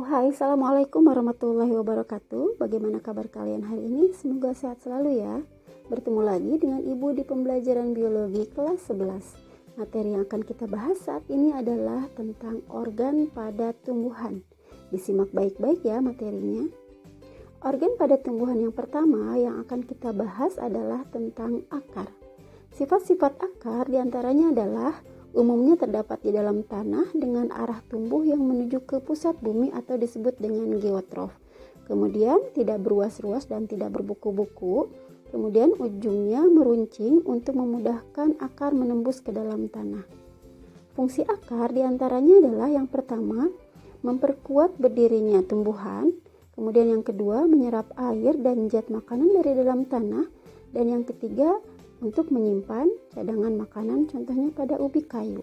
Hai, Assalamualaikum warahmatullahi wabarakatuh. Bagaimana kabar kalian hari ini? Semoga sehat selalu ya. Bertemu lagi dengan Ibu di pembelajaran biologi kelas 11. Materi yang akan kita bahas saat ini adalah tentang organ pada tumbuhan. Disimak baik-baik ya materinya. Organ pada tumbuhan yang pertama yang akan kita bahas adalah tentang akar. Sifat-sifat akar diantaranya adalah umumnya terdapat di dalam tanah dengan arah tumbuh yang menuju ke pusat bumi atau disebut dengan geotrof. Kemudian tidak beruas-ruas dan tidak berbuku-buku. Kemudian ujungnya meruncing untuk memudahkan akar menembus ke dalam tanah. Fungsi akar diantaranya adalah yang pertama, memperkuat berdirinya tumbuhan. Kemudian yang kedua, menyerap air dan zat makanan dari dalam tanah. Dan yang ketiga, untuk menyimpan cadangan makanan, contohnya pada ubi kayu.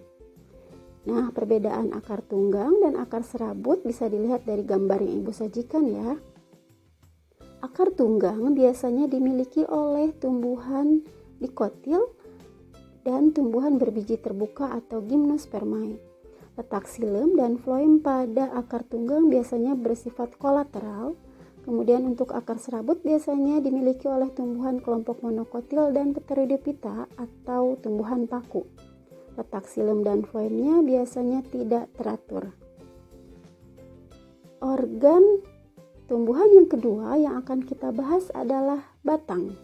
Nah, perbedaan akar tunggang dan akar serabut bisa dilihat dari gambar yang Ibu sajikan ya. Akar tunggang biasanya dimiliki oleh tumbuhan dikotil dan tumbuhan berbiji terbuka atau gimnospermae. Letak xilem dan floem pada akar tunggang biasanya bersifat kolateral. Kemudian untuk akar serabut biasanya dimiliki oleh tumbuhan kelompok monokotil dan pteridophyta atau tumbuhan paku. Letak xilem dan floemnya biasanya tidak teratur. Organ tumbuhan yang kedua yang akan kita bahas adalah batang.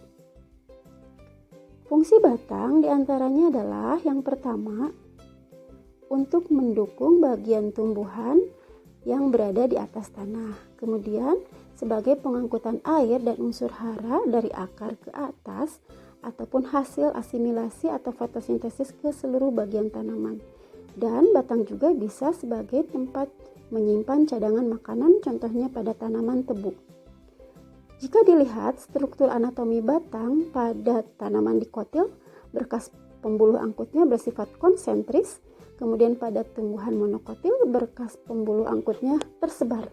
Fungsi batang diantaranya adalah yang pertama, untuk mendukung bagian tumbuhan yang berada di atas tanah. Kemudian sebagai pengangkutan air dan unsur hara dari akar ke atas ataupun hasil asimilasi atau fotosintesis ke seluruh bagian tanaman. Dan batang juga bisa sebagai tempat menyimpan cadangan makanan, contohnya pada tanaman tebu. Jika dilihat struktur anatomi batang pada tanaman dikotil, berkas pembuluh angkutnya bersifat konsentris. Kemudian pada tumbuhan monokotil, berkas pembuluh angkutnya tersebar.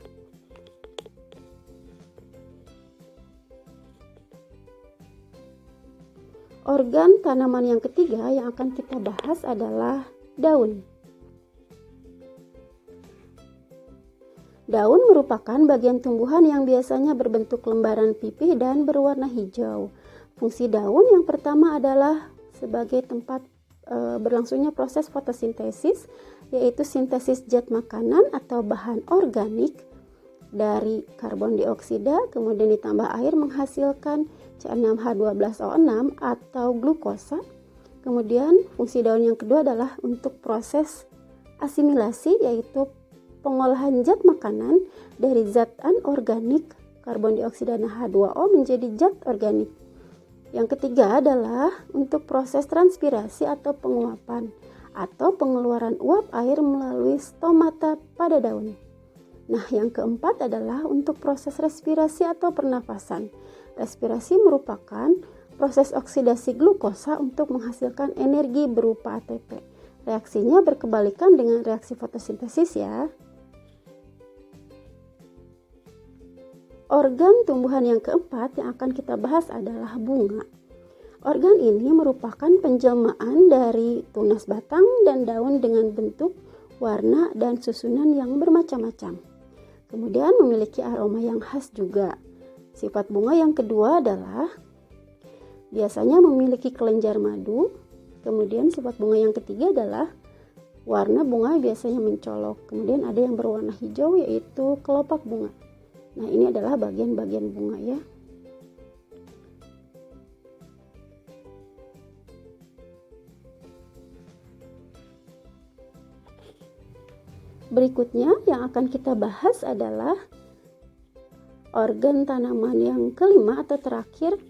Organ tanaman yang ketiga yang akan kita bahas adalah daun. Daun merupakan bagian tumbuhan yang biasanya berbentuk lembaran pipih dan berwarna hijau. Fungsi daun yang pertama adalah sebagai tempat berlangsungnya proses fotosintesis, yaitu sintesis zat makanan atau bahan organik dari karbon dioksida, kemudian ditambah air menghasilkan C6H12O6 atau glukosa. Kemudian fungsi daun yang kedua adalah untuk proses asimilasi, yaitu pengolahan zat makanan dari zat anorganik karbon dioksida dan H2O menjadi zat organik. Yang ketiga adalah untuk proses transpirasi atau penguapan atau pengeluaran uap air melalui stomata pada daun. Nah, yang keempat adalah untuk proses respirasi atau pernafasan. Respirasi merupakan proses oksidasi glukosa untuk menghasilkan energi berupa ATP. Reaksinya berkebalikan dengan reaksi fotosintesis ya. Organ tumbuhan yang keempat yang akan kita bahas adalah bunga. Organ ini merupakan penjelmaan dari tunas batang dan daun dengan bentuk, warna, dan susunan yang bermacam-macam. Kemudian memiliki aroma yang khas juga. Sifat bunga yang kedua adalah biasanya memiliki kelenjar madu. Kemudian sifat bunga yang ketiga adalah warna bunga biasanya mencolok. Kemudian ada yang berwarna hijau, yaitu kelopak bunga. Nah, ini adalah bagian-bagian bunga ya. Berikutnya yang akan kita bahas adalah organ tanaman yang kelima atau terakhir,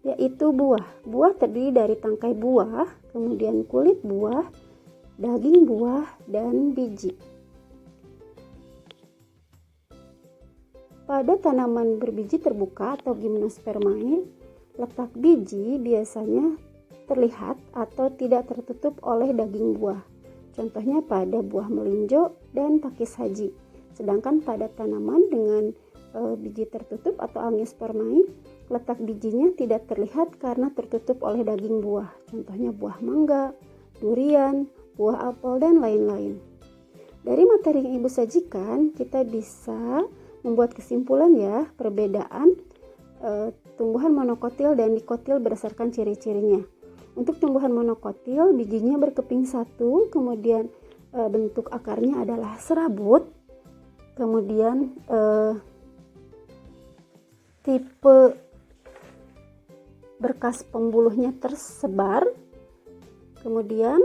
yaitu buah. Buah terdiri dari tangkai buah, kemudian kulit buah, daging buah, dan biji. Pada tanaman berbiji terbuka atau gimnospermae, letak biji biasanya terlihat atau tidak tertutup oleh daging buah. Contohnya pada buah melinjo dan pakis haji. Sedangkan pada tanaman dengan biji tertutup atau angiospermae, letak bijinya tidak terlihat karena tertutup oleh daging buah. Contohnya buah mangga, durian, buah apel, dan lain-lain. Dari materi yang Ibu sajikan, kita bisa membuat kesimpulan ya, perbedaan tumbuhan monokotil dan dikotil berdasarkan ciri-cirinya. Untuk tumbuhan monokotil, bijinya berkeping satu, kemudian bentuk akarnya adalah serabut, kemudian tipe berkas pembuluhnya tersebar, kemudian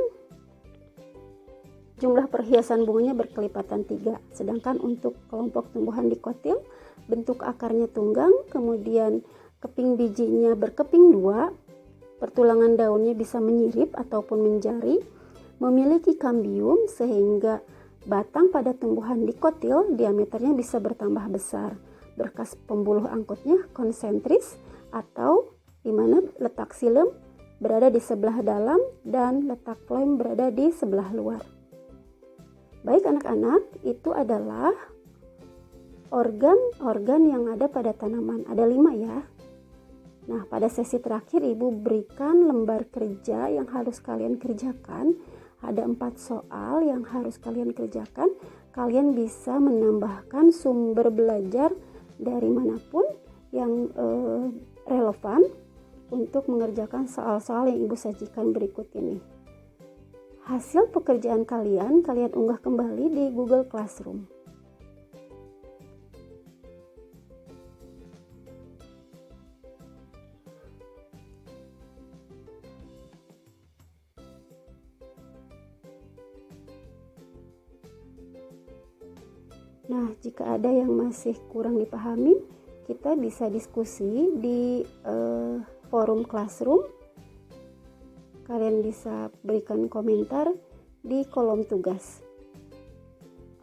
jumlah perhiasan bunganya berkelipatan 3. Sedangkan untuk kelompok tumbuhan dikotil, bentuk akarnya tunggang, kemudian keping bijinya berkeping 2, pertulangan daunnya bisa menyirip ataupun menjari, memiliki kambium sehingga batang pada tumbuhan dikotil diameternya bisa bertambah besar. Berkas pembuluh angkutnya konsentris atau di mana letak xilem berada di sebelah dalam dan letak floem berada di sebelah luar. Baik anak-anak, itu adalah organ-organ yang ada pada tanaman. Ada 5 ya. Nah, pada sesi terakhir Ibu berikan lembar kerja yang harus kalian kerjakan. Ada 4 soal yang harus kalian kerjakan. Kalian bisa menambahkan sumber belajar dari manapun yang relevan untuk mengerjakan soal-soal yang Ibu sajikan berikut ini. Hasil pekerjaan kalian unggah kembali di Google Classroom. Nah, jika ada yang masih kurang dipahami, kita bisa diskusi di forum Classroom. Kalian bisa berikan komentar di kolom tugas.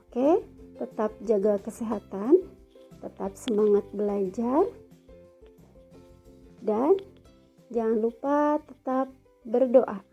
Oke, tetap jaga kesehatan, tetap semangat belajar, dan jangan lupa tetap berdoa.